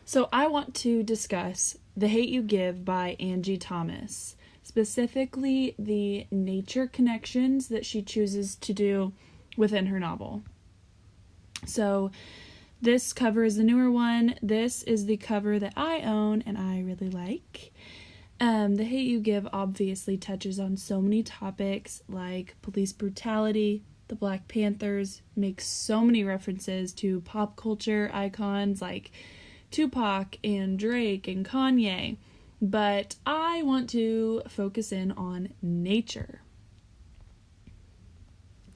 So I want to discuss The Hate You Give by Angie Thomas, specifically the nature connections that she chooses to do within her novel. So this cover is the newer one. This is the cover that I own and I really like. The Hate You Give obviously touches on so many topics like police brutality. The Black Panthers makes so many references to pop culture icons like Tupac and Drake and Kanye. But I want to focus in on nature.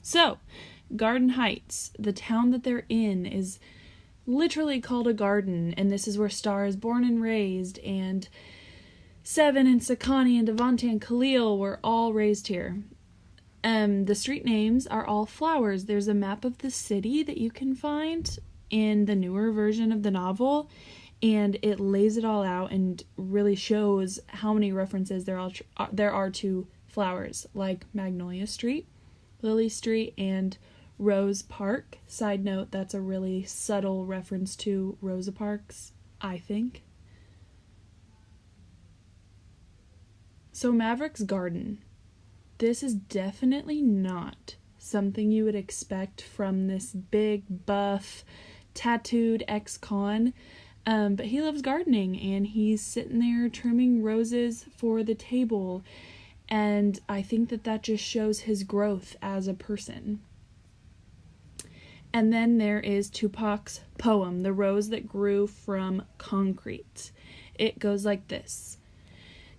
So, Garden Heights, the town that they're in, is literally called a garden, and this is where Star is born and raised, and Seven and Sakani and Devante and Khalil were all raised here. The street names are all flowers. There's a map of the city that you can find in the newer version of the novel, and it lays it all out and really shows how many references there are to flowers, like Magnolia Street, Lily Street, and Rose Park. Side note, that's a really subtle reference to Rosa Parks, I think. So Maverick's garden. This is definitely not something you would expect from this big, buff, tattooed ex-con. But he loves gardening, and he's sitting there trimming roses for the table. And I think that just shows his growth as a person. And then there is Tupac's poem, The Rose That Grew from Concrete. It goes like this.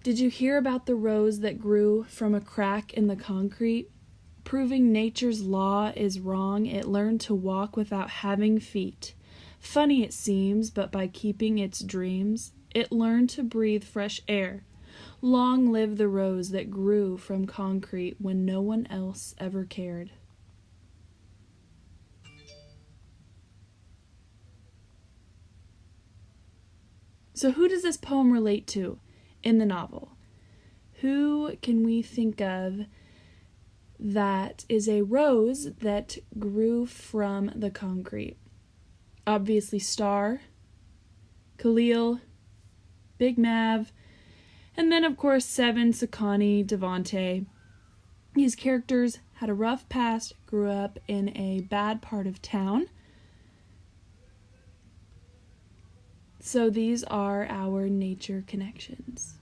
Did you hear about the rose that grew from a crack in the concrete? Proving nature's law is wrong, it learned to walk without having feet. Funny it seems, but by keeping its dreams, it learned to breathe fresh air. Long live the rose that grew from concrete when no one else ever cared. So who does this poem relate to in the novel? Who can we think of that is a rose that grew from the concrete? Obviously Star, Khalil, Big Mav, and then of course Seven, Sakani, Devante. These characters had a rough past, grew up in a bad part of town. So these are our nature connections.